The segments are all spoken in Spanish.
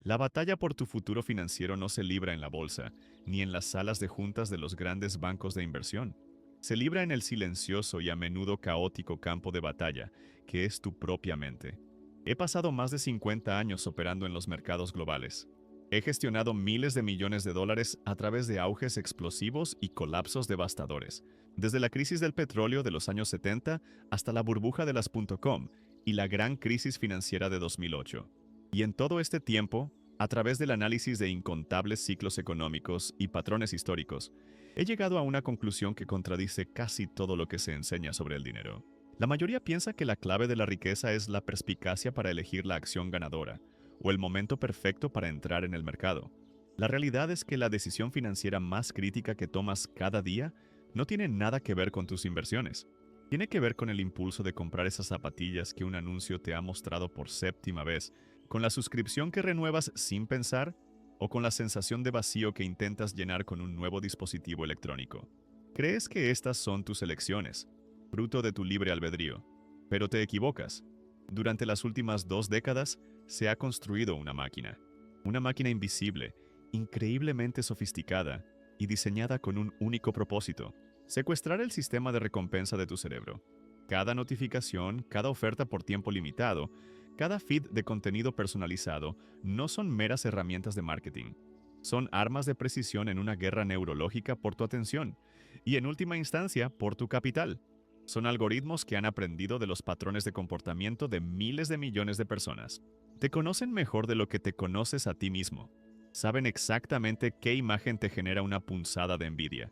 La batalla por tu futuro financiero no se libra en la bolsa, ni en las salas de juntas de los grandes bancos de inversión. Se libra en el silencioso y a menudo caótico campo de batalla, que es tu propia mente. He pasado más de 50 años operando en los mercados globales. He gestionado miles de millones de dólares a través de auges explosivos y colapsos devastadores, desde la crisis del petróleo de los años 70 hasta la burbuja de las .com y la gran crisis financiera de 2008. Y en todo este tiempo, a través del análisis de incontables ciclos económicos y patrones históricos, he llegado a una conclusión que contradice casi todo lo que se enseña sobre el dinero. La mayoría piensa que la clave de la riqueza es la perspicacia para elegir la acción ganadora, o el momento perfecto para entrar en el mercado. La realidad es que la decisión financiera más crítica que tomas cada día no tiene nada que ver con tus inversiones. Tiene que ver con el impulso de comprar esas zapatillas que un anuncio te ha mostrado por séptima vez, con la suscripción que renuevas sin pensar o con la sensación de vacío que intentas llenar con un nuevo dispositivo electrónico. Crees que estas son tus elecciones, fruto de tu libre albedrío, pero te equivocas. Durante las últimas 2 décadas se ha construido una máquina invisible, increíblemente sofisticada y diseñada con un único propósito: secuestrar el sistema de recompensa de tu cerebro. Cada notificación, cada oferta por tiempo limitado, cada feed de contenido personalizado no son meras herramientas de marketing. Son armas de precisión en una guerra neurológica por tu atención y, en última instancia, por tu capital. Son algoritmos que han aprendido de los patrones de comportamiento de miles de millones de personas. Te conocen mejor de lo que te conoces a ti mismo. Saben exactamente qué imagen te genera una punzada de envidia,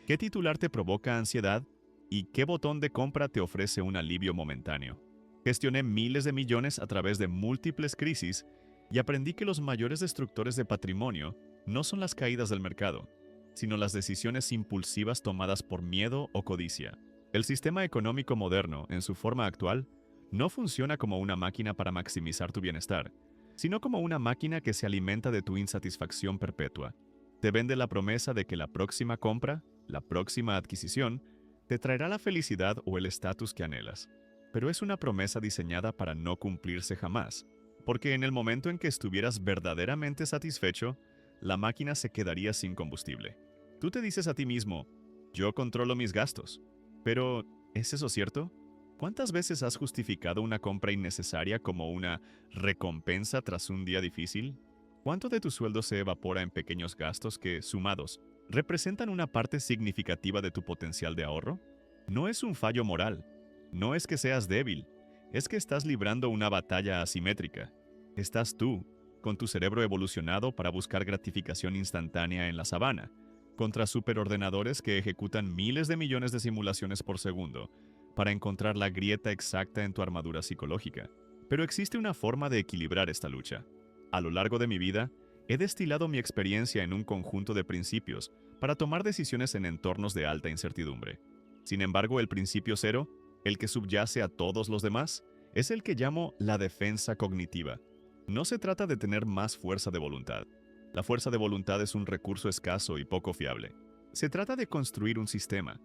qué titular te provoca ansiedad y qué botón de compra te ofrece un alivio momentáneo. Gestioné miles de millones a través de múltiples crisis y aprendí que los mayores destructores de patrimonio no son las caídas del mercado, sino las decisiones impulsivas tomadas por miedo o codicia. El sistema económico moderno, en su forma actual, no funciona como una máquina para maximizar tu bienestar, sino como una máquina que se alimenta de tu insatisfacción perpetua. Te vende la promesa de que la próxima compra, la próxima adquisición, te traerá la felicidad o el estatus que anhelas. Pero es una promesa diseñada para no cumplirse jamás, porque en el momento en que estuvieras verdaderamente satisfecho, la máquina se quedaría sin combustible. Tú te dices a ti mismo: yo controlo mis gastos. Pero, ¿es eso cierto? ¿Cuántas veces has justificado una compra innecesaria como una recompensa tras un día difícil? ¿Cuánto de tu sueldo se evapora en pequeños gastos que, sumados, representan una parte significativa de tu potencial de ahorro? No es un fallo moral. No es que seas débil. Es que estás librando una batalla asimétrica. Estás tú, con tu cerebro evolucionado para buscar gratificación instantánea en la sabana, contra superordenadores que ejecutan miles de millones de simulaciones por segundo para encontrar la grieta exacta en tu armadura psicológica. Pero existe una forma de equilibrar esta lucha. A lo largo de mi vida, he destilado mi experiencia en un conjunto de principios para tomar decisiones en entornos de alta incertidumbre. Sin embargo, el principio cero, el que subyace a todos los demás, es el que llamo la defensa cognitiva. No se trata de tener más fuerza de voluntad. La fuerza de voluntad es un recurso escaso y poco fiable. Se trata de construir un sistema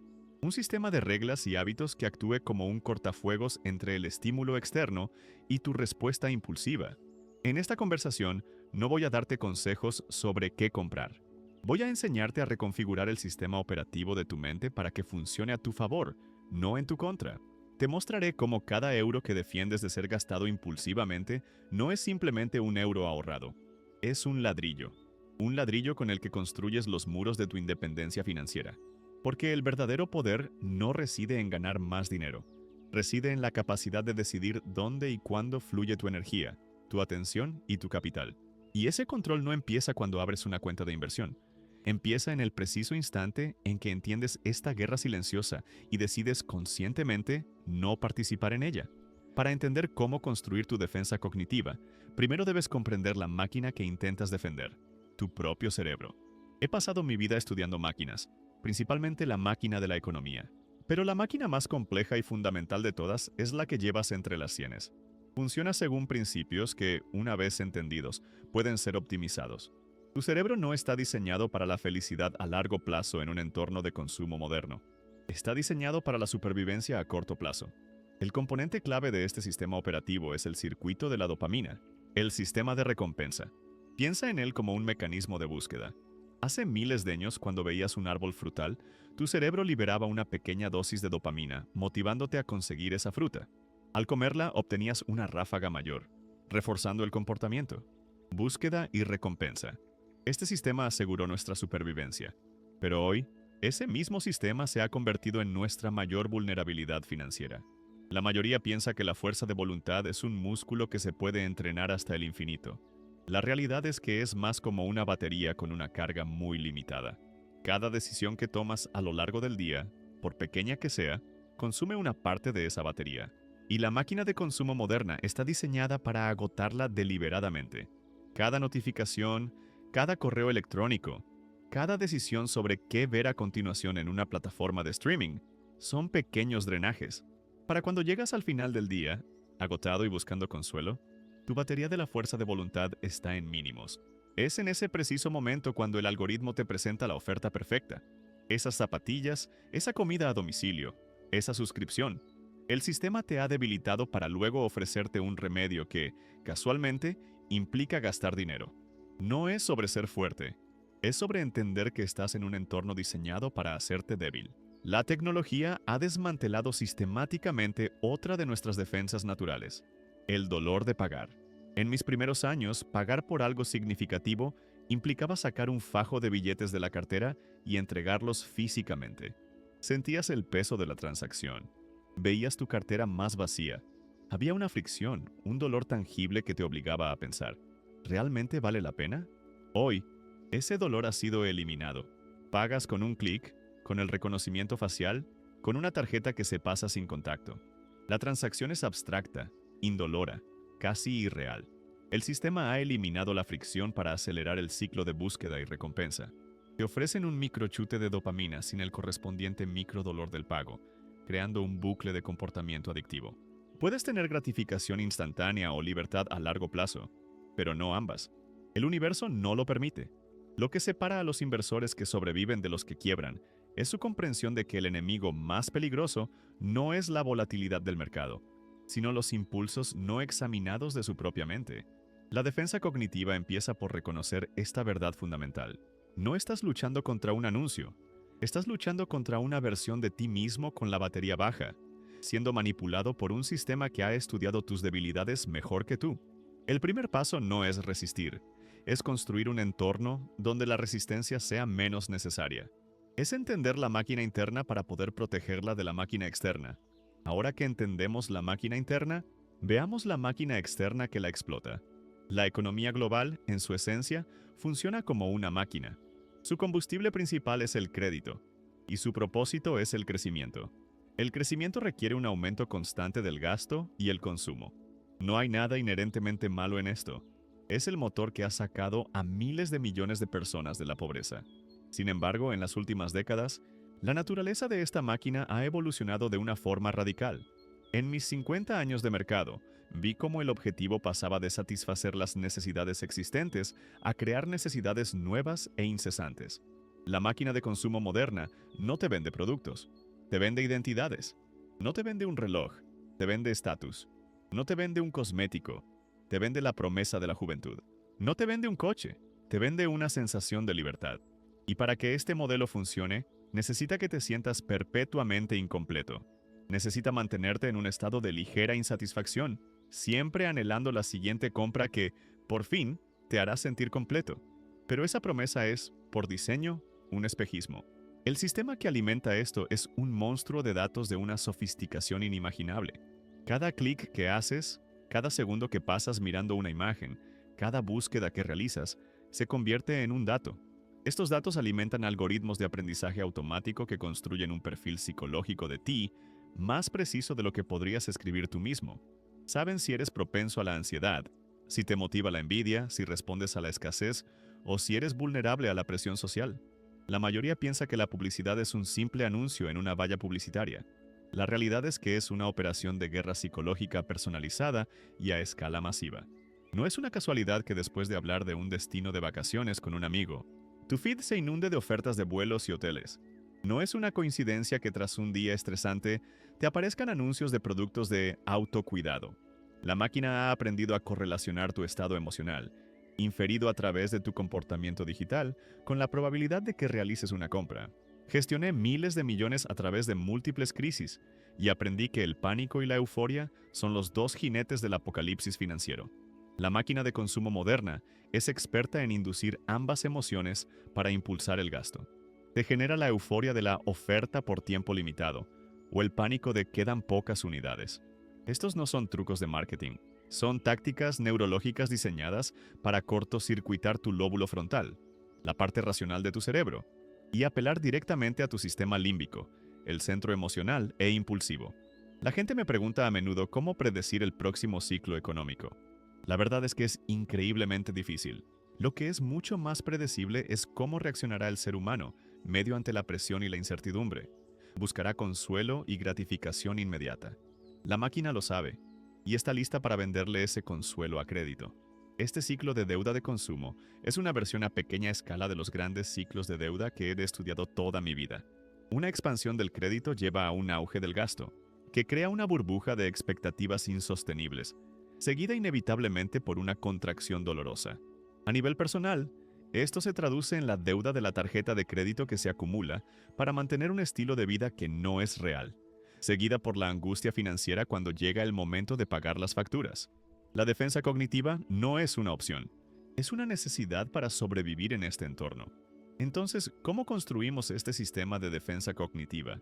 de reglas y hábitos que actúe como un cortafuegos entre el estímulo externo y tu respuesta impulsiva. En esta conversación no voy a darte consejos sobre qué comprar. Voy a enseñarte a reconfigurar el sistema operativo de tu mente para que funcione a tu favor, no en tu contra. Te mostraré cómo cada euro que defiendes de ser gastado impulsivamente no es simplemente un euro ahorrado. Es un ladrillo. Un ladrillo con el que construyes los muros de tu independencia financiera. Porque el verdadero poder no reside en ganar más dinero. Reside en la capacidad de decidir dónde y cuándo fluye tu energía, tu atención y tu capital. Y ese control no empieza cuando abres una cuenta de inversión. Empieza en el preciso instante en que entiendes esta guerra silenciosa y decides conscientemente no participar en ella. Para entender cómo construir tu defensa cognitiva, primero debes comprender la máquina que intentas defender, tu propio cerebro. He pasado mi vida estudiando máquinas, principalmente la máquina de la economía. Pero la máquina más compleja y fundamental de todas es la que llevas entre las sienes. Funciona según principios que, una vez entendidos, pueden ser optimizados. Tu cerebro no está diseñado para la felicidad a largo plazo en un entorno de consumo moderno. Está diseñado para la supervivencia a corto plazo. El componente clave de este sistema operativo es el circuito de la dopamina, el sistema de recompensa. Piensa en él como un mecanismo de búsqueda. Hace miles de años, cuando veías un árbol frutal, tu cerebro liberaba una pequeña dosis de dopamina, motivándote a conseguir esa fruta. Al comerla, obtenías una ráfaga mayor, reforzando el comportamiento. Búsqueda y recompensa. Este sistema aseguró nuestra supervivencia. Pero hoy, ese mismo sistema se ha convertido en nuestra mayor vulnerabilidad financiera. La mayoría piensa que la fuerza de voluntad es un músculo que se puede entrenar hasta el infinito. La realidad es que es más como una batería con una carga muy limitada. Cada decisión que tomas a lo largo del día, por pequeña que sea, consume una parte de esa batería. Y la máquina de consumo moderna está diseñada para agotarla deliberadamente. Cada notificación, cada correo electrónico, cada decisión sobre qué ver a continuación en una plataforma de streaming, son pequeños drenajes. Para cuando llegas al final del día, agotado y buscando consuelo, tu batería de la fuerza de voluntad está en mínimos. Es en ese preciso momento cuando el algoritmo te presenta la oferta perfecta. Esas zapatillas, esa comida a domicilio, esa suscripción. El sistema te ha debilitado para luego ofrecerte un remedio que, casualmente, implica gastar dinero. No es sobre ser fuerte, es sobre entender que estás en un entorno diseñado para hacerte débil. La tecnología ha desmantelado sistemáticamente otra de nuestras defensas naturales: el dolor de pagar. En mis primeros años, pagar por algo significativo implicaba sacar un fajo de billetes de la cartera y entregarlos físicamente. Sentías el peso de la transacción. Veías tu cartera más vacía. Había una fricción, un dolor tangible que te obligaba a pensar: ¿realmente vale la pena? Hoy, ese dolor ha sido eliminado. Pagas con un clic, con el reconocimiento facial, con una tarjeta que se pasa sin contacto. La transacción es abstracta, indolora, casi irreal. El sistema ha eliminado la fricción para acelerar el ciclo de búsqueda y recompensa. Te ofrecen un microchute de dopamina sin el correspondiente microdolor del pago, creando un bucle de comportamiento adictivo. Puedes tener gratificación instantánea o libertad a largo plazo, pero no ambas. El universo no lo permite. Lo que separa a los inversores que sobreviven de los que quiebran es su comprensión de que el enemigo más peligroso no es la volatilidad del mercado, sino los impulsos no examinados de su propia mente. La defensa cognitiva empieza por reconocer esta verdad fundamental. No estás luchando contra un anuncio, estás luchando contra una versión de ti mismo con la batería baja, siendo manipulado por un sistema que ha estudiado tus debilidades mejor que tú. El primer paso no es resistir, es construir un entorno donde la resistencia sea menos necesaria. Es entender la máquina interna para poder protegerla de la máquina externa. Ahora que entendemos la máquina interna, veamos la máquina externa que la explota. La economía global, en su esencia, funciona como una máquina. Su combustible principal es el crédito, y su propósito es el crecimiento. El crecimiento requiere un aumento constante del gasto y el consumo. No hay nada inherentemente malo en esto. Es el motor que ha sacado a miles de millones de personas de la pobreza. Sin embargo, en las últimas décadas, la naturaleza de esta máquina ha evolucionado de una forma radical. En mis 50 años de mercado, vi cómo el objetivo pasaba de satisfacer las necesidades existentes a crear necesidades nuevas e incesantes. La máquina de consumo moderna no te vende productos, te vende identidades. No te vende un reloj, te vende estatus. No te vende un cosmético, te vende la promesa de la juventud. No te vende un coche, te vende una sensación de libertad. Y para que este modelo funcione, necesita que te sientas perpetuamente incompleto. Necesita mantenerte en un estado de ligera insatisfacción, siempre anhelando la siguiente compra que, por fin, te hará sentir completo. Pero esa promesa es, por diseño, un espejismo. El sistema que alimenta esto es un monstruo de datos de una sofisticación inimaginable. Cada clic que haces, cada segundo que pasas mirando una imagen, cada búsqueda que realizas, se convierte en un dato. Estos datos alimentan algoritmos de aprendizaje automático que construyen un perfil psicológico de ti más preciso de lo que podrías escribir tú mismo. Saben si eres propenso a la ansiedad, si te motiva la envidia, si respondes a la escasez o si eres vulnerable a la presión social. La mayoría piensa que la publicidad es un simple anuncio en una valla publicitaria. La realidad es que es una operación de guerra psicológica personalizada y a escala masiva. No es una casualidad que después de hablar de un destino de vacaciones con un amigo, tu feed se inunde de ofertas de vuelos y hoteles. No es una coincidencia que tras un día estresante te aparezcan anuncios de productos de autocuidado. La máquina ha aprendido a correlacionar tu estado emocional inferido a través de tu comportamiento digital, con la probabilidad de que realices una compra. Gestioné miles de millones a través de múltiples crisis y aprendí que el pánico y la euforia son los dos jinetes del apocalipsis financiero. La máquina de consumo moderna es experta en inducir ambas emociones para impulsar el gasto. Te genera la euforia de la oferta por tiempo limitado o el pánico de quedan pocas unidades. Estos no son trucos de marketing, son tácticas neurológicas diseñadas para cortocircuitar tu lóbulo frontal, la parte racional de tu cerebro, y apelar directamente a tu sistema límbico, el centro emocional e impulsivo. La gente me pregunta a menudo cómo predecir el próximo ciclo económico. La verdad es que es increíblemente difícil. Lo que es mucho más predecible es cómo reaccionará el ser humano, medio ante la presión y la incertidumbre. Buscará consuelo y gratificación inmediata. La máquina lo sabe, y está lista para venderle ese consuelo a crédito. Este ciclo de deuda de consumo es una versión a pequeña escala de los grandes ciclos de deuda que he estudiado toda mi vida. Una expansión del crédito lleva a un auge del gasto, que crea una burbuja de expectativas insostenibles, seguida inevitablemente por una contracción dolorosa. A nivel personal, esto se traduce en la deuda de la tarjeta de crédito que se acumula para mantener un estilo de vida que no es real, seguida por la angustia financiera cuando llega el momento de pagar las facturas. La defensa cognitiva no es una opción, es una necesidad para sobrevivir en este entorno. Entonces, ¿cómo construimos este sistema de defensa cognitiva?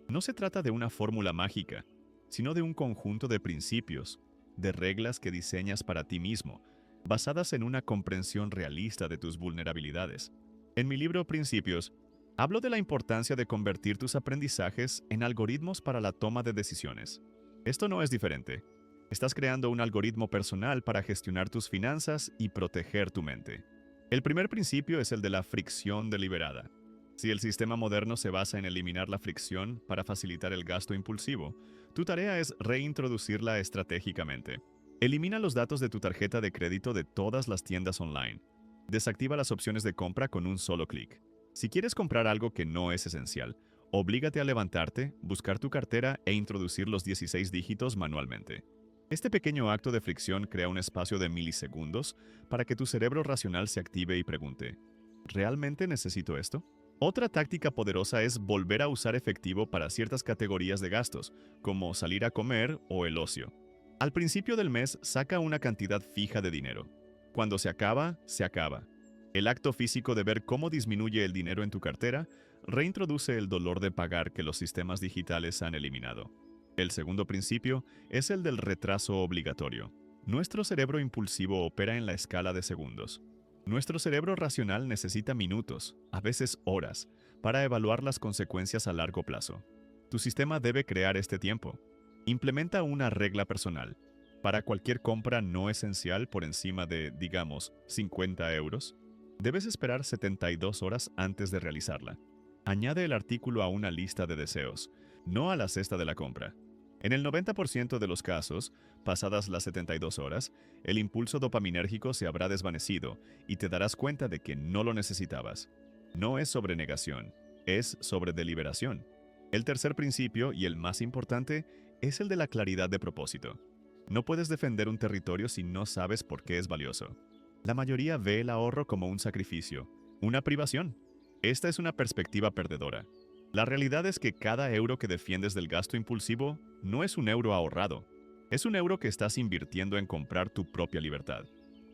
No se trata de una fórmula mágica, sino de un conjunto de principios, de reglas que diseñas para ti mismo, basadas en una comprensión realista de tus vulnerabilidades. En mi libro Principios, hablo de la importancia de convertir tus aprendizajes en algoritmos para la toma de decisiones. Esto no es diferente. Estás creando un algoritmo personal para gestionar tus finanzas y proteger tu mente. El primer principio es el de la fricción deliberada. Si el sistema moderno se basa en eliminar la fricción para facilitar el gasto impulsivo, tu tarea es reintroducirla estratégicamente. Elimina los datos de tu tarjeta de crédito de todas las tiendas online. Desactiva las opciones de compra con un solo clic. Si quieres comprar algo que no es esencial, oblígate a levantarte, buscar tu cartera e introducir los 16 dígitos manualmente. Este pequeño acto de fricción crea un espacio de milisegundos para que tu cerebro racional se active y pregunte, ¿realmente necesito esto? Otra táctica poderosa es volver a usar efectivo para ciertas categorías de gastos, como salir a comer o el ocio. Al principio del mes, saca una cantidad fija de dinero. Cuando se acaba, se acaba. El acto físico de ver cómo disminuye el dinero en tu cartera reintroduce el dolor de pagar que los sistemas digitales han eliminado. El segundo principio es el del retraso obligatorio. Nuestro cerebro impulsivo opera en la escala de segundos. Nuestro cerebro racional necesita minutos, a veces horas, para evaluar las consecuencias a largo plazo. Tu sistema debe crear este tiempo. Implementa una regla personal. Para cualquier compra no esencial por encima de, digamos, 50 euros, debes esperar 72 horas antes de realizarla. Añade el artículo a una lista de deseos, no a la cesta de la compra. En el 90% de los casos, pasadas las 72 horas, el impulso dopaminérgico se habrá desvanecido y te darás cuenta de que no lo necesitabas. No es sobre negación, es sobre deliberación. El tercer principio, y el más importante, es el de la claridad de propósito. No puedes defender un territorio si no sabes por qué es valioso. La mayoría ve el ahorro como un sacrificio, una privación. Esta es una perspectiva perdedora. La realidad es que cada euro que defiendes del gasto impulsivo no es un euro ahorrado. Es un euro que estás invirtiendo en comprar tu propia libertad.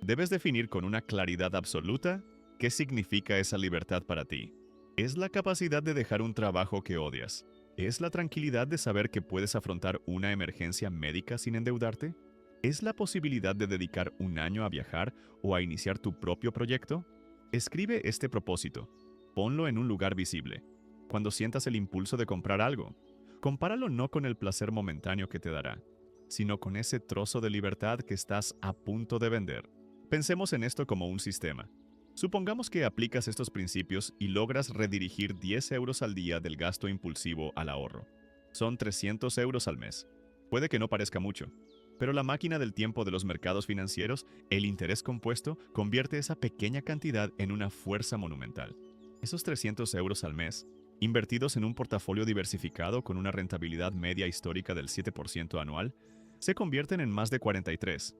Debes definir con una claridad absoluta qué significa esa libertad para ti. ¿Es la capacidad de dejar un trabajo que odias? ¿Es la tranquilidad de saber que puedes afrontar una emergencia médica sin endeudarte? ¿Es la posibilidad de dedicar un año a viajar o a iniciar tu propio proyecto? Escribe este propósito. Ponlo en un lugar visible. Cuando sientas el impulso de comprar algo, compáralo no con el placer momentáneo que te dará, sino con ese trozo de libertad que estás a punto de vender. Pensemos en esto como un sistema. Supongamos que aplicas estos principios y logras redirigir 10 euros al día del gasto impulsivo al ahorro. Son 300 euros al mes. Puede que no parezca mucho, pero la máquina del tiempo de los mercados financieros, el interés compuesto, convierte esa pequeña cantidad en una fuerza monumental. Esos 300 euros al mes, invertidos en un portafolio diversificado con una rentabilidad media histórica del 7% anual, se convierten en más de 43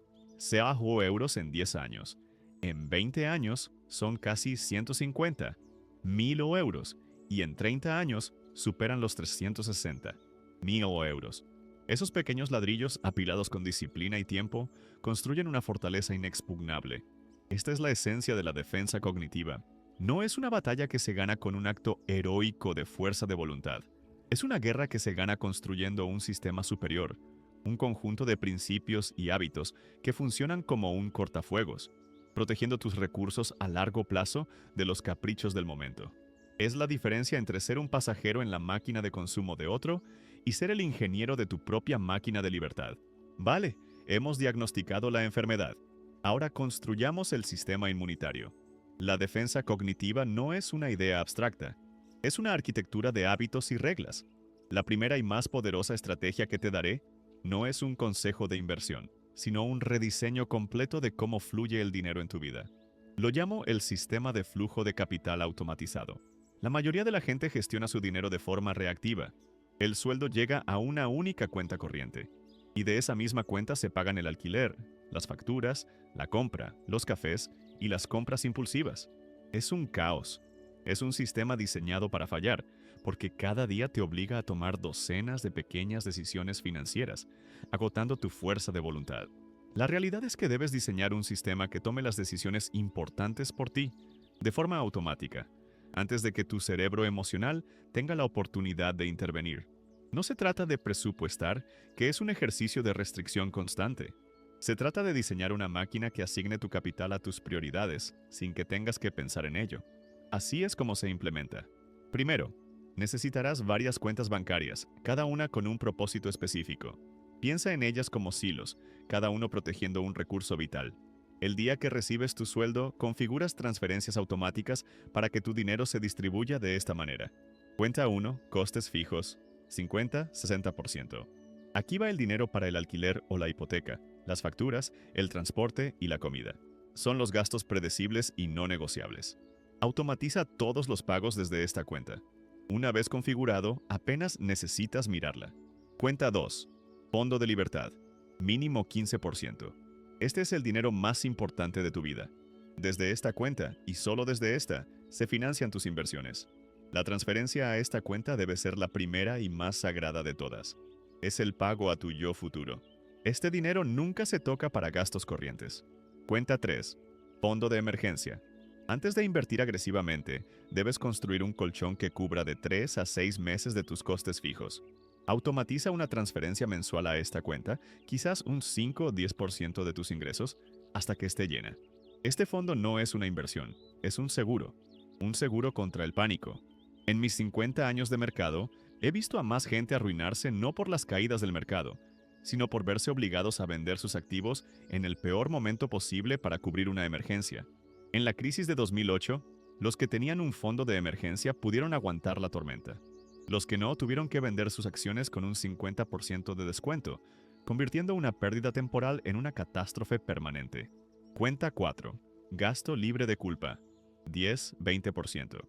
euros en 10 años. En 20 años son casi 150, 1000 euros, y en 30 años superan los 360, 1000 euros. Esos pequeños ladrillos apilados con disciplina y tiempo construyen una fortaleza inexpugnable. Esta es la esencia de la defensa cognitiva. No es una batalla que se gana con un acto heroico de fuerza de voluntad. Es una guerra que se gana construyendo un sistema superior, un conjunto de principios y hábitos que funcionan como un cortafuegos, protegiendo tus recursos a largo plazo de los caprichos del momento. Es la diferencia entre ser un pasajero en la máquina de consumo de otro y ser el ingeniero de tu propia máquina de libertad. Vale, hemos diagnosticado la enfermedad. Ahora construyamos el sistema inmunitario. La defensa cognitiva no es una idea abstracta, es una arquitectura de hábitos y reglas. La primera y más poderosa estrategia que te daré no es un consejo de inversión, sino un rediseño completo de cómo fluye el dinero en tu vida. Lo llamo el sistema de flujo de capital automatizado. La mayoría de la gente gestiona su dinero de forma reactiva. El sueldo llega a una única cuenta corriente, y de esa misma cuenta se pagan el alquiler, las facturas, la compra, los cafés y las compras impulsivas. Es un caos. Es un sistema diseñado para fallar, porque cada día te obliga a tomar docenas de pequeñas decisiones financieras, agotando tu fuerza de voluntad. La realidad es que debes diseñar un sistema que tome las decisiones importantes por ti, de forma automática, antes de que tu cerebro emocional tenga la oportunidad de intervenir. No se trata de presupuestar, que es un ejercicio de restricción constante. Se trata de diseñar una máquina que asigne tu capital a tus prioridades, sin que tengas que pensar en ello. Así es como se implementa. Primero, necesitarás varias cuentas bancarias, cada una con un propósito específico. Piensa en ellas como silos, cada uno protegiendo un recurso vital. El día que recibes tu sueldo, configuras transferencias automáticas para que tu dinero se distribuya de esta manera. Cuenta 1, costes fijos, 50-60%. Aquí va el dinero para el alquiler o la hipoteca, las facturas, el transporte y la comida. Son los gastos predecibles y no negociables. Automatiza todos los pagos desde esta cuenta. Una vez configurado, apenas necesitas mirarla. Cuenta 2. Fondo de libertad. Mínimo 15%. Este es el dinero más importante de tu vida. Desde esta cuenta, y solo desde esta, se financian tus inversiones. La transferencia a esta cuenta debe ser la primera y más sagrada de todas. Es el pago a tu yo futuro. Este dinero nunca se toca para gastos corrientes. Cuenta 3. Fondo de emergencia. Antes de invertir agresivamente, debes construir un colchón que cubra de 3 a 6 meses de tus costes fijos. Automatiza una transferencia mensual a esta cuenta, quizás un 5 o 10% de tus ingresos, hasta que esté llena. Este fondo no es una inversión, es un seguro contra el pánico. En mis 50 años de mercado, he visto a más gente arruinarse no por las caídas del mercado, sino por verse obligados a vender sus activos en el peor momento posible para cubrir una emergencia. En la crisis de 2008, los que tenían un fondo de emergencia pudieron aguantar la tormenta. Los que no tuvieron que vender sus acciones con un 50% de descuento, convirtiendo una pérdida temporal en una catástrofe permanente. Cuenta 4. Gasto libre de culpa. 10-20%.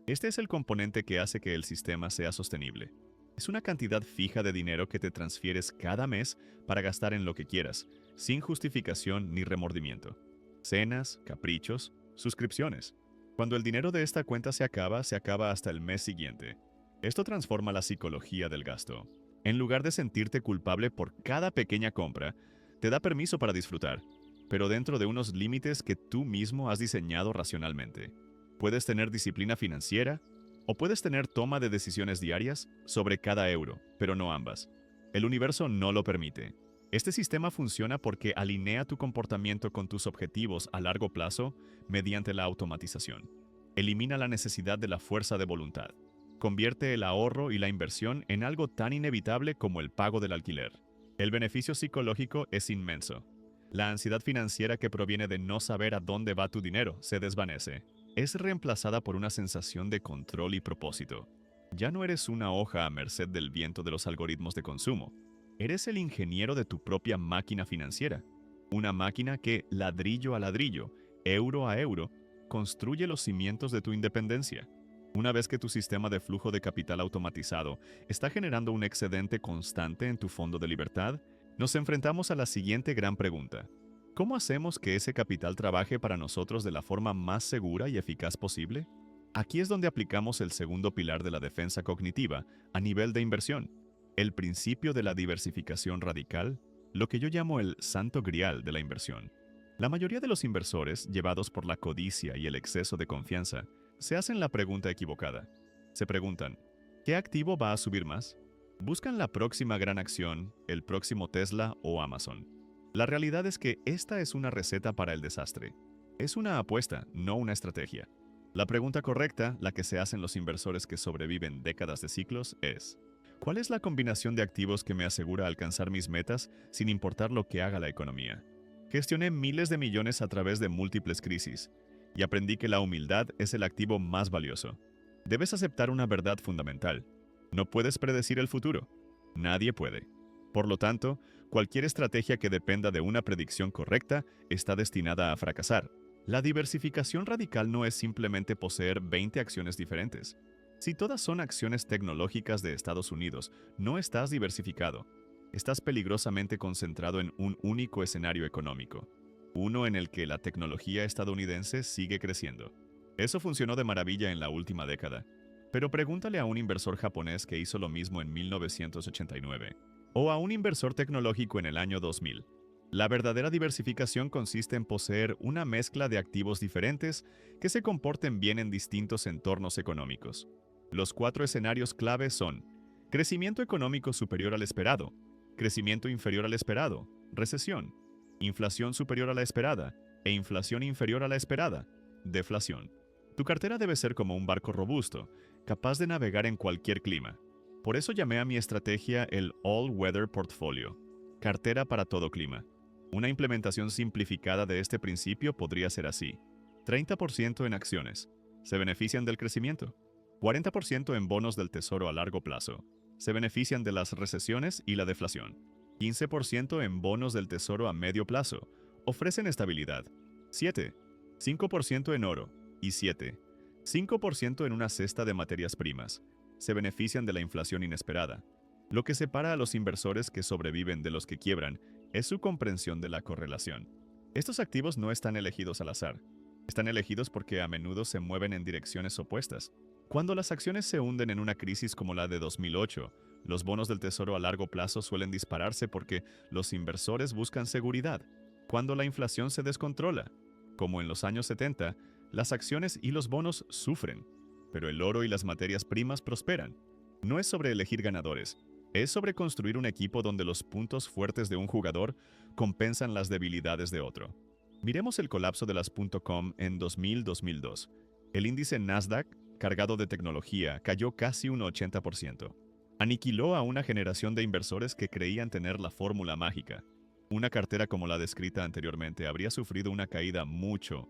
Este es el componente que hace que el sistema sea sostenible. Es una cantidad fija de dinero que te transfieres cada mes para gastar en lo que quieras, sin justificación ni remordimiento. Cenas, caprichos, suscripciones. Cuando el dinero de esta cuenta se acaba hasta el mes siguiente. Esto transforma la psicología del gasto. En lugar de sentirte culpable por cada pequeña compra, te da permiso para disfrutar, pero dentro de unos límites que tú mismo has diseñado racionalmente. Puedes tener disciplina financiera o puedes tener toma de decisiones diarias sobre cada euro, pero no ambas. El universo no lo permite. Este sistema funciona porque alinea tu comportamiento con tus objetivos a largo plazo mediante la automatización. Elimina la necesidad de la fuerza de voluntad. Convierte el ahorro y la inversión en algo tan inevitable como el pago del alquiler. El beneficio psicológico es inmenso. La ansiedad financiera que proviene de no saber a dónde va tu dinero se desvanece. Es reemplazada por una sensación de control y propósito. Ya no eres una hoja a merced del viento de los algoritmos de consumo. Eres el ingeniero de tu propia máquina financiera. Una máquina que, ladrillo a ladrillo, euro a euro, construye los cimientos de tu independencia. Una vez que tu sistema de flujo de capital automatizado está generando un excedente constante en tu fondo de libertad, nos enfrentamos a la siguiente gran pregunta. ¿Cómo hacemos que ese capital trabaje para nosotros de la forma más segura y eficaz posible? Aquí es donde aplicamos el segundo pilar de la defensa cognitiva a nivel de inversión, el principio de la diversificación radical, lo que yo llamo el santo grial de la inversión. La mayoría de los inversores, llevados por la codicia y el exceso de confianza, se hacen la pregunta equivocada. Se preguntan, ¿qué activo va a subir más? Buscan la próxima gran acción, el próximo Tesla o Amazon. La realidad es que esta es una receta para el desastre. Es una apuesta, no una estrategia. La pregunta correcta, la que se hacen los inversores que sobreviven décadas de ciclos, es: ¿cuál es la combinación de activos que me asegura alcanzar mis metas sin importar lo que haga la economía? Gestioné miles de millones a través de múltiples crisis y aprendí que la humildad es el activo más valioso. Debes aceptar una verdad fundamental. No puedes predecir el futuro. Nadie puede. Por lo tanto, cualquier estrategia que dependa de una predicción correcta está destinada a fracasar. La diversificación radical no es simplemente poseer 20 acciones diferentes. Si todas son acciones tecnológicas de Estados Unidos, no estás diversificado. Estás peligrosamente concentrado en un único escenario económico, uno en el que la tecnología estadounidense sigue creciendo. Eso funcionó de maravilla en la última década. Pero pregúntale a un inversor japonés que hizo lo mismo en 1989, o a un inversor tecnológico en el año 2000. La verdadera diversificación consiste en poseer una mezcla de activos diferentes que se comporten bien en distintos entornos económicos. Los 4 escenarios clave son: crecimiento económico superior al esperado, crecimiento inferior al esperado, recesión, inflación superior a la esperada e inflación inferior a la esperada, deflación. Tu cartera debe ser como un barco robusto, capaz de navegar en cualquier clima. Por eso llamé a mi estrategia el All Weather Portfolio, cartera para todo clima. Una implementación simplificada de este principio podría ser así: 30% en acciones, se benefician del crecimiento; 40% en bonos del tesoro a largo plazo, se benefician de las recesiones y la deflación; 15% en bonos del tesoro a medio plazo, ofrecen estabilidad; 7, 5% en oro; y 7, 5% en una cesta de materias primas, se benefician de la inflación inesperada. Lo que separa a los inversores que sobreviven de los que quiebran es su comprensión de la correlación. Estos activos no están elegidos al azar. Están elegidos porque a menudo se mueven en direcciones opuestas. Cuando las acciones se hunden en una crisis como la de 2008, los bonos del tesoro a largo plazo suelen dispararse porque los inversores buscan seguridad. Cuando la inflación se descontrola, como en los años 70, las acciones y los bonos sufren, pero el oro y las materias primas prosperan. No es sobre elegir ganadores, es sobre construir un equipo donde los puntos fuertes de un jugador compensan las debilidades de otro. Miremos el colapso de las .com en 2000-2002. El índice Nasdaq, cargado de tecnología, cayó casi un 80%. Aniquiló a una generación de inversores que creían tener la fórmula mágica. Una cartera como la descrita anteriormente habría sufrido una caída mucho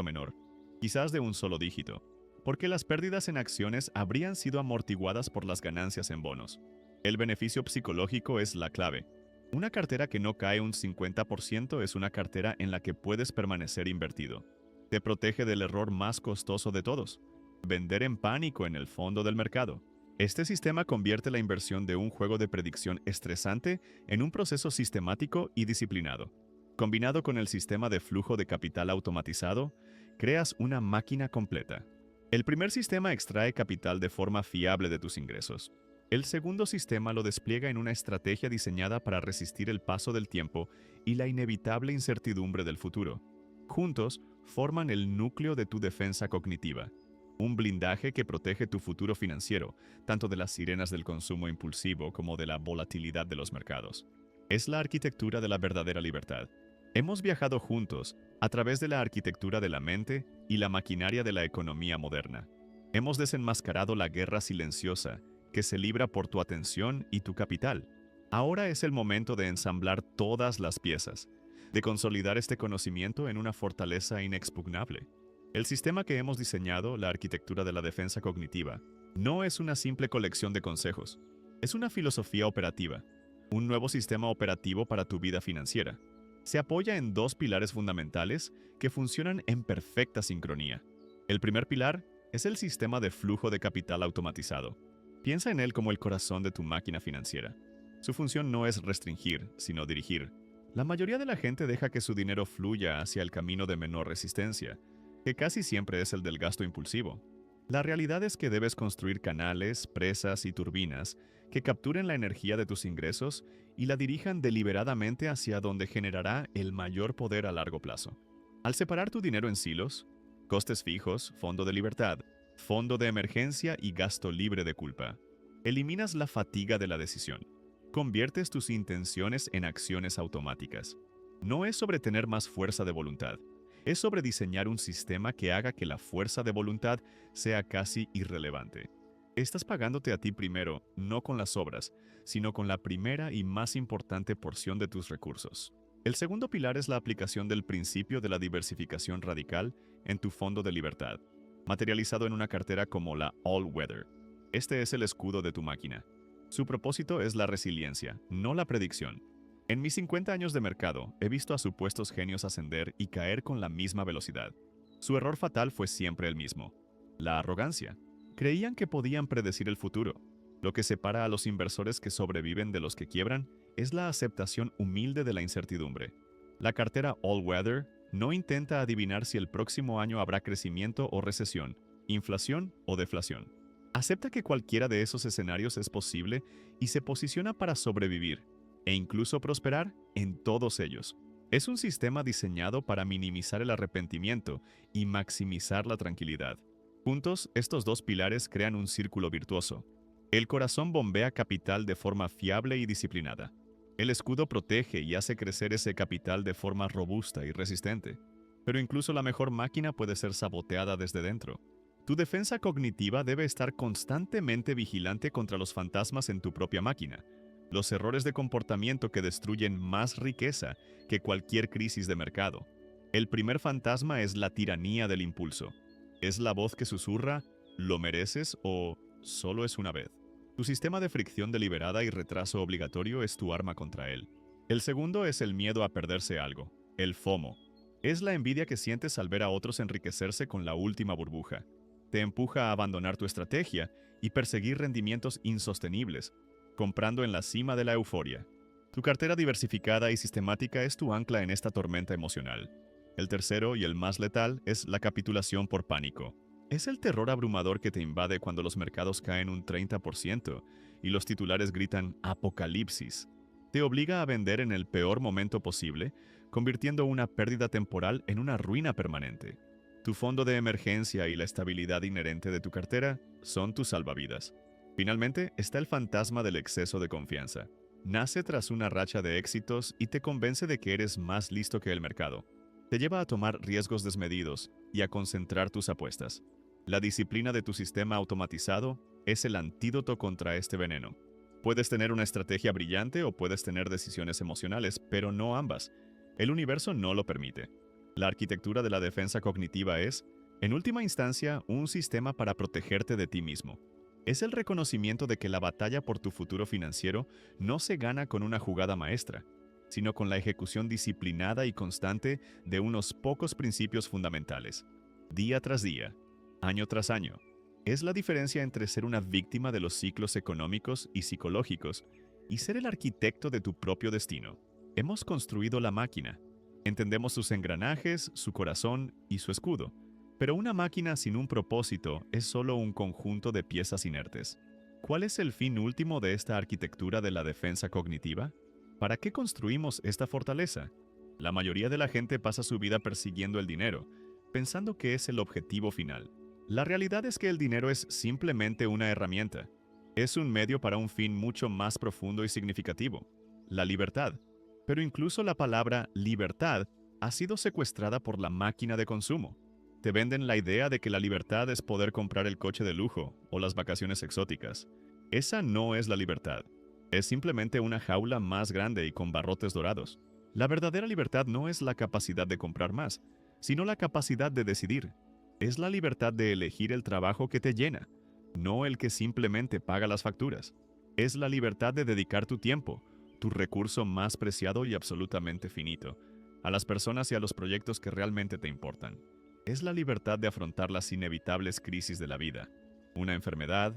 menor, quizás de un solo dígito, porque las pérdidas en acciones habrían sido amortiguadas por las ganancias en bonos. El beneficio psicológico es la clave. Una cartera que no cae un 50% es una cartera en la que puedes permanecer invertido. Te protege del error más costoso de todos: vender en pánico en el fondo del mercado. Este sistema convierte la inversión de un juego de predicción estresante en un proceso sistemático y disciplinado. Combinado con el sistema de flujo de capital automatizado, creas una máquina completa. El primer sistema extrae capital de forma fiable de tus ingresos. El segundo sistema lo despliega en una estrategia diseñada para resistir el paso del tiempo y la inevitable incertidumbre del futuro. Juntos, forman el núcleo de tu defensa cognitiva, un blindaje que protege tu futuro financiero, tanto de las sirenas del consumo impulsivo como de la volatilidad de los mercados. Es la arquitectura de la verdadera libertad. Hemos viajado juntos a través de la arquitectura de la mente y la maquinaria de la economía moderna. Hemos desenmascarado la guerra silenciosa que se libra por tu atención y tu capital. Ahora es el momento de ensamblar todas las piezas, de consolidar este conocimiento en una fortaleza inexpugnable. El sistema que hemos diseñado, la arquitectura de la defensa cognitiva, no es una simple colección de consejos. Es una filosofía operativa, un nuevo sistema operativo para tu vida financiera. Se apoya en 2 pilares fundamentales que funcionan en perfecta sincronía. El primer pilar es el sistema de flujo de capital automatizado. Piensa en él como el corazón de tu máquina financiera. Su función no es restringir, sino dirigir. La mayoría de la gente deja que su dinero fluya hacia el camino de menor resistencia, que casi siempre es el del gasto impulsivo. La realidad es que debes construir canales, presas y turbinas que capturen la energía de tus ingresos y la dirijan deliberadamente hacia donde generará el mayor poder a largo plazo. Al separar tu dinero en silos, costes fijos, fondo de libertad, fondo de emergencia y gasto libre de culpa, eliminas la fatiga de la decisión. Conviertes tus intenciones en acciones automáticas. No es sobre tener más fuerza de voluntad, es sobre diseñar un sistema que haga que la fuerza de voluntad sea casi irrelevante. Estás pagándote a ti primero, no con las obras, sino con la primera y más importante porción de tus recursos. El segundo pilar es la aplicación del principio de la diversificación radical en tu fondo de libertad, materializado en una cartera como la All Weather. Este es el escudo de tu máquina. Su propósito es la resiliencia, no la predicción. En mis 50 años de mercado, he visto a supuestos genios ascender y caer con la misma velocidad. Su error fatal fue siempre el mismo: la arrogancia. Creían que podían predecir el futuro. Lo que separa a los inversores que sobreviven de los que quiebran es la aceptación humilde de la incertidumbre. La cartera All Weather no intenta adivinar si el próximo año habrá crecimiento o recesión, inflación o deflación. Acepta que cualquiera de esos escenarios es posible y se posiciona para sobrevivir e incluso prosperar en todos ellos. Es un sistema diseñado para minimizar el arrepentimiento y maximizar la tranquilidad. Juntos, estos dos pilares crean un círculo virtuoso. El corazón bombea capital de forma fiable y disciplinada. El escudo protege y hace crecer ese capital de forma robusta y resistente. Pero incluso la mejor máquina puede ser saboteada desde dentro. Tu defensa cognitiva debe estar constantemente vigilante contra los fantasmas en tu propia máquina, los errores de comportamiento que destruyen más riqueza que cualquier crisis de mercado. El primer fantasma es la tiranía del impulso. Es la voz que susurra, ¿lo mereces o solo es una vez? Tu sistema de fricción deliberada y retraso obligatorio es tu arma contra él. El segundo es el miedo a perderse algo, el FOMO. Es la envidia que sientes al ver a otros enriquecerse con la última burbuja. Te empuja a abandonar tu estrategia y perseguir rendimientos insostenibles, comprando en la cima de la euforia. Tu cartera diversificada y sistemática es tu ancla en esta tormenta emocional. El tercero y el más letal es la capitulación por pánico. Es el terror abrumador que te invade cuando los mercados caen un 30% y los titulares gritan «Apocalipsis». Te obliga a vender en el peor momento posible, convirtiendo una pérdida temporal en una ruina permanente. Tu fondo de emergencia y la estabilidad inherente de tu cartera son tus salvavidas. Finalmente, está el fantasma del exceso de confianza. Nace tras una racha de éxitos y te convence de que eres más listo que el mercado. Te lleva a tomar riesgos desmedidos y a concentrar tus apuestas. La disciplina de tu sistema automatizado es el antídoto contra este veneno. Puedes tener una estrategia brillante o puedes tener decisiones emocionales, pero no ambas. El universo no lo permite. La arquitectura de la defensa cognitiva es, en última instancia, un sistema para protegerte de ti mismo. Es el reconocimiento de que la batalla por tu futuro financiero no se gana con una jugada maestra, sino con la ejecución disciplinada y constante de unos pocos principios fundamentales, día tras día, año tras año. Es la diferencia entre ser una víctima de los ciclos económicos y psicológicos y ser el arquitecto de tu propio destino. Hemos construido la máquina. Entendemos sus engranajes, su corazón y su escudo. Pero una máquina sin un propósito es solo un conjunto de piezas inertes. ¿Cuál es el fin último de esta arquitectura de la defensa cognitiva? ¿Para qué construimos esta fortaleza? La mayoría de la gente pasa su vida persiguiendo el dinero, pensando que es el objetivo final. La realidad es que el dinero es simplemente una herramienta. Es un medio para un fin mucho más profundo y significativo: la libertad. Pero incluso la palabra libertad ha sido secuestrada por la máquina de consumo. Te venden la idea de que la libertad es poder comprar el coche de lujo o las vacaciones exóticas. Esa no es la libertad. Es simplemente una jaula más grande y con barrotes dorados. La verdadera libertad no es la capacidad de comprar más, sino la capacidad de decidir. Es la libertad de elegir el trabajo que te llena, no el que simplemente paga las facturas. Es la libertad de dedicar tu tiempo, tu recurso más preciado y absolutamente finito, a las personas y a los proyectos que realmente te importan. Es la libertad de afrontar las inevitables crisis de la vida. Una enfermedad,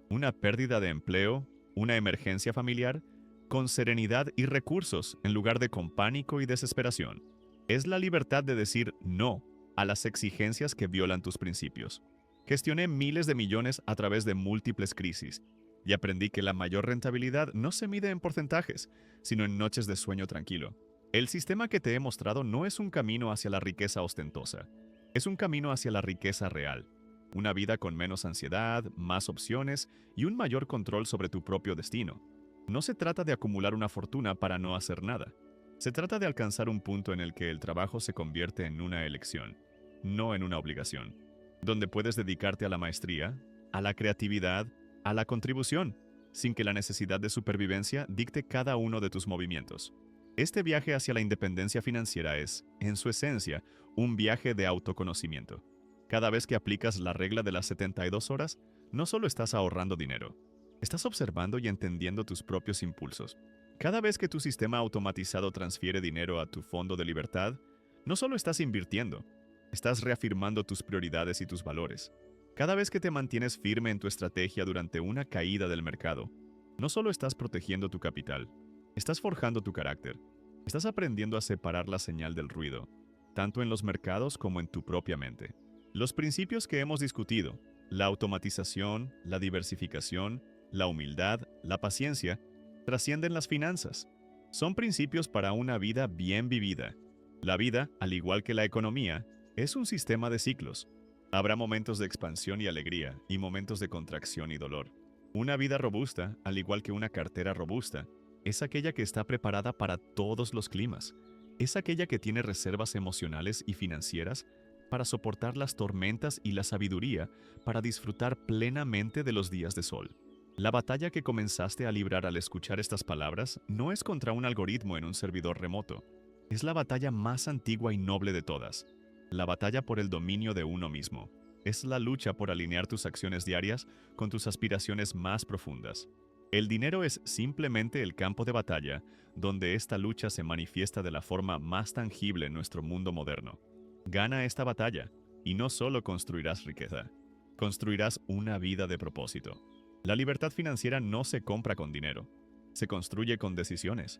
una pérdida de empleo, una emergencia familiar, con serenidad y recursos en lugar de con pánico y desesperación. Es la libertad de decir no a las exigencias que violan tus principios. Gestioné miles de millones a través de múltiples crisis y aprendí que la mayor rentabilidad no se mide en porcentajes, sino en noches de sueño tranquilo. El sistema que te he mostrado no es un camino hacia la riqueza ostentosa, es un camino hacia la riqueza real. Una vida con menos ansiedad, más opciones y un mayor control sobre tu propio destino. No se trata de acumular una fortuna para no hacer nada. Se trata de alcanzar un punto en el que el trabajo se convierte en una elección, no en una obligación, donde puedes dedicarte a la maestría, a la creatividad, a la contribución, sin que la necesidad de supervivencia dicte cada uno de tus movimientos. Este viaje hacia la independencia financiera es, en su esencia, un viaje de autoconocimiento. Cada vez que aplicas la regla de las 72 horas, no solo estás ahorrando dinero, estás observando y entendiendo tus propios impulsos. Cada vez que tu sistema automatizado transfiere dinero a tu fondo de libertad, no solo estás invirtiendo, estás reafirmando tus prioridades y tus valores. Cada vez que te mantienes firme en tu estrategia durante una caída del mercado, no solo estás protegiendo tu capital, estás forjando tu carácter. Estás aprendiendo a separar la señal del ruido, tanto en los mercados como en tu propia mente. Los principios que hemos discutido, la automatización, la diversificación, la humildad, la paciencia, trascienden las finanzas. Son principios para una vida bien vivida. La vida, al igual que la economía, es un sistema de ciclos. Habrá momentos de expansión y alegría y momentos de contracción y dolor. Una vida robusta, al igual que una cartera robusta, es aquella que está preparada para todos los climas. Es aquella que tiene reservas emocionales y financieras para soportar las tormentas y la sabiduría para disfrutar plenamente de los días de sol. La batalla que comenzaste a librar al escuchar estas palabras no es contra un algoritmo en un servidor remoto. Es la batalla más antigua y noble de todas. La batalla por el dominio de uno mismo. Es la lucha por alinear tus acciones diarias con tus aspiraciones más profundas. El dinero es simplemente el campo de batalla donde esta lucha se manifiesta de la forma más tangible en nuestro mundo moderno. Gana esta batalla y no solo construirás riqueza, construirás una vida de propósito. La libertad financiera no se compra con dinero, se construye con decisiones.